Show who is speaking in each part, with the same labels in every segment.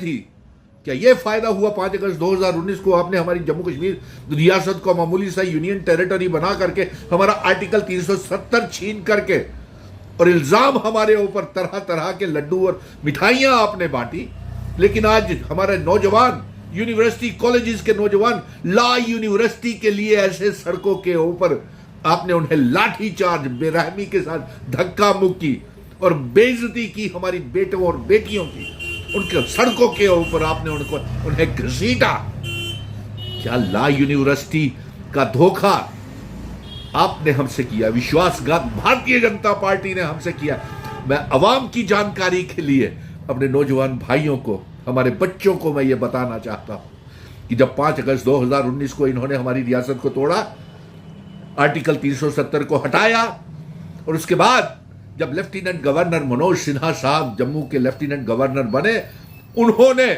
Speaker 1: थी। क्या ये फायदा हुआ 5 अगस्त 2019 को आपने हमारी जम्मू कश्मीर रियासत को मामूली सा यूनियन टेरिटरी बना करके हमारा आर्टिकल 370 छीन करके और इल्जाम हमारे ऊपर तरह तरह के लड्डू और मिठाइयां आपने बांटी। लेकिन आज हमारे नौजवान यूनिवर्सिटी कॉलेजेस के नौजवान ला यूनिवर्सिटी के लिए ऐसे सड़कों के ऊपर आपने उन्हें लाठी चार्ज बेरहमी के साथ धक्का मुक्की और बेइज्जती की हमारी बेटों और बेटियों की। उनके सड़कों के ऊपर आपने उन्हें घसीटा। क्या ला यूनिवर्सिटी का धोखा आपने हमसे किया, विश्वासघात भारतीय जनता पार्टी ने हमसे किया। मैं अवाम की जानकारी के लिए अपने नौजवान भाइयों को, हमारे बच्चों को मैं ये बताना चाहता हूं कि जब 5 अगस्त 2019 को इन्होंने हमारी रियासत को तोड़ा, आर्टिकल 370 को हटाया और उसके बाद जब लेफ्टिनेंट गवर्नर मनोज सिन्हा साहब जम्मू के लेफ्टिनेंट गवर्नर बने, उन्होंने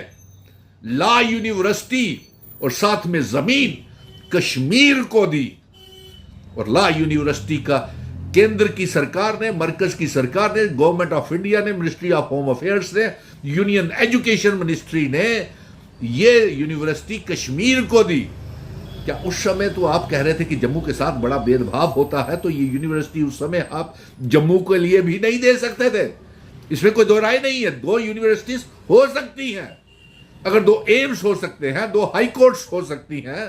Speaker 1: ला यूनिवर्सिटी और साथ में जमीन कश्मीर को दी। और ला यूनिवर्सिटी का केंद्र की सरकार ने, मरकज की सरकार ने, गवर्नमेंट ऑफ इंडिया ने, मिनिस्ट्री ऑफ होम अफेयर्स ने, यूनियन एजुकेशन मिनिस्ट्री ने ये यूनिवर्सिटी कश्मीर को दी। क्या उस समय तो आप कह रहे थे कि जम्मू के साथ बड़ा भेदभाव होता है, तो ये यूनिवर्सिटी उस समय आप जम्मू के लिए भी नहीं दे सकते थे? इसमें कोई दो राय नहीं है। 2 यूनिवर्सिटीज हो सकती हैं, अगर 2 एम्स हो सकते हैं, 2 हाई कोर्ट्स हो सकती हैं,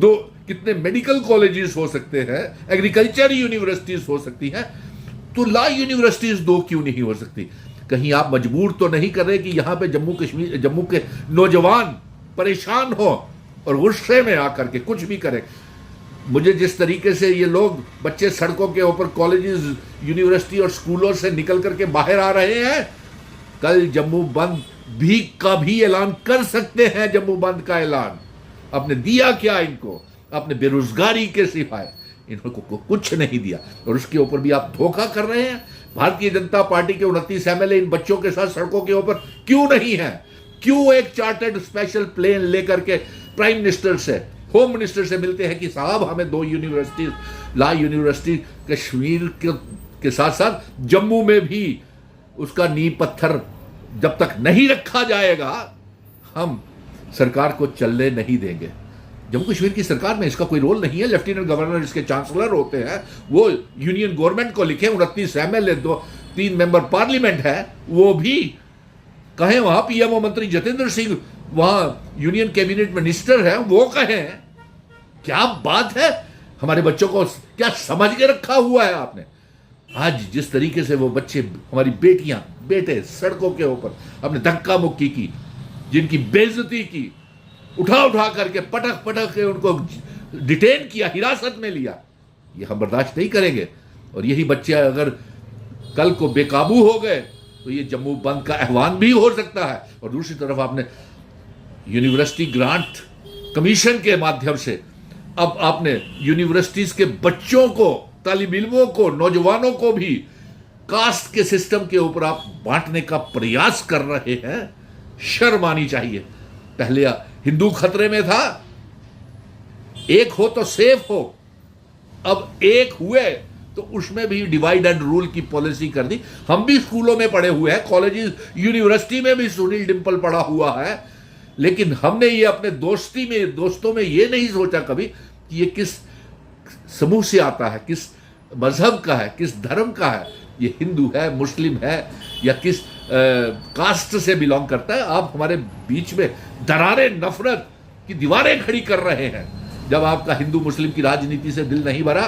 Speaker 1: 2 कितने मेडिकल कॉलेजेस हो सकते हैं, एग्रीकल्चर यूनिवर्सिटीज हो सकती हैं, तो ला यूनिवर्सिटीज 2 क्यों नहीं हो सकती? कहीं आप मजबूर तो नहीं कर रहे कि यहां पे जम्मू के नौजवान परेशान हो और गुस्से में आकर के कुछ भी करें? मुझे जिस तरीके से ये लोग बच्चे सड़कों के ऊपर कॉलेजेस, यूनिवर्सिटी और स्कूलों से निकल करके बाहर आ रहे हैं, कल जम्मू बंद भी का भी ऐलान कर सकते हैं। जम्मू बंद का ऐलान आपने दिया क्या इनको? आपने बेरोजगारी के सिवाय इनको कुछ नहीं दिया और उसके ऊपर भी आप धोखा कर रहे हैं। भारतीय जनता पार्टी के 29 एमएलए इन बच्चों के साथ सड़कों के ऊपर क्यों नहीं है? क्यों एक चार्टर्ड स्पेशल प्लेन लेकर के प्राइम मिनिस्टर से, होम मिनिस्टर से मिलते हैं कि साहब हमें 2 यूनिवर्सिटी, ला यूनिवर्सिटी कश्मीर के साथ साथ जम्मू में भी उसका नींव पत्थर जब तक नहीं रखा जाएगा हम सरकार को चलने नहीं देंगे। जम्मू कश्मीर की सरकार में इसका कोई रोल नहीं है। लेफ्टिनेंट गवर्नर इसके चांसलर होते हैं, वो यूनियन गवर्नमेंट को लिखे। 29 एमएलए, 3 मेंबर पार्लियामेंट है, वो भी कहें वहां पीएमओ मंत्री जतेंद्र सिंह वहां यूनियन कैबिनेट मिनिस्टर है, वो कहें। क्या बात है? हमारे बच्चों को क्या समझ के रखा हुआ है आपने? आज जिस तरीके से वो बच्चे, हमारी बेटियां, बेटे सड़कों के ऊपर आपने धक्का मुक्की की, जिनकी बेइज्जती की, उठा करके पटक के उनको डिटेन किया, हिरासत में लिया, ये हम बर्दाश्त नहीं करेंगे। और यही बच्चे अगर कल को बेकाबू हो गए तो ये जम्मू बंद का आह्वान भी हो सकता है। और दूसरी तरफ आपने यूनिवर्सिटी ग्रांट कमीशन के माध्यम से अब आपने यूनिवर्सिटीज के बच्चों को, तालिब इल्मों को, नौजवानों को भी कास्ट के सिस्टम के ऊपर आप बांटने का प्रयास कर रहे हैं। शर्म आनी चाहिए। पहले हिंदू खतरे में था, एक हो तो सेफ हो, अब एक हुए तो उसमें भी डिवाइड एंड रूल की पॉलिसी कर दी। हम भी स्कूलों में पढ़े हुए हैं, कॉलेजेस, यूनिवर्सिटी में भी सुनील डिंपल पढ़ा हुआ है, लेकिन हमने ये अपने दोस्तों में ये नहीं सोचा कभी कि ये किस समूह से आता है, किस मजहब का है, किस धर्म का है, ये हिंदू है, मुस्लिम है या किस कास्ट से बिलोंग करता है। आप हमारे बीच में दरारे नफरत की दीवारें खड़ी कर रहे हैं। जब आपका हिंदू मुस्लिम की राजनीति से दिल नहीं भरा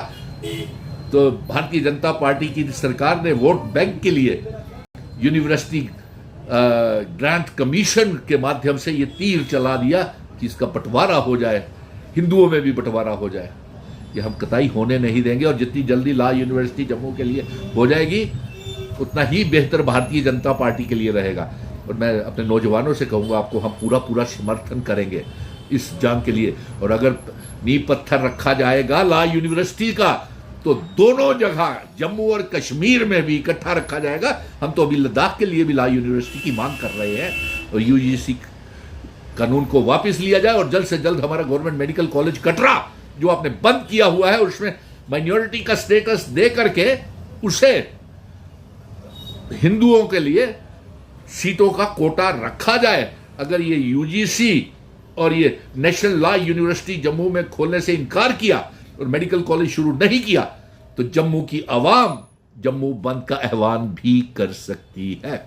Speaker 1: तो भारतीय जनता पार्टी की सरकार ने वोट बैंक के लिए यूनिवर्सिटी ग्रांट कमीशन के माध्यम से ये तीर चला दिया कि इसका बंटवारा हो जाए, हिंदुओं में भी बंटवारा हो जाए। ये हम कतई होने नहीं देंगे और जितनी जल्दी ला यूनिवर्सिटी जम्मू के लिए हो जाएगी उतना ही बेहतर भारतीय जनता पार्टी के लिए रहेगा। और मैं अपने नौजवानों से कहूँगा, आपको हम पूरा समर्थन करेंगे इस जंग के लिए। और अगर नींव पत्थर रखा जाएगा ला यूनिवर्सिटी का तो दोनों जगह जम्मू और कश्मीर में भी इकट्ठा रखा जाएगा। हम तो अभी लद्दाख के लिए भी ला यूनिवर्सिटी की मांग कर रहे हैं और यूजीसी कानून को वापस लिया जाए और जल्द से जल्द हमारा गवर्नमेंट मेडिकल कॉलेज कटरा जो आपने बंद किया हुआ है उसमें माइनॉरिटी का स्टेटस दे करके उसे हिंदुओं के लिए सीटों का कोटा रखा जाए। अगर ये यूजीसी और ये नेशनल लॉ यूनिवर्सिटी जम्मू में खोलने से इनकार किया और मेडिकल कॉलेज शुरू नहीं किया तो जम्मू की आवाम जम्मू बंद का ऐलान भी कर सकती है।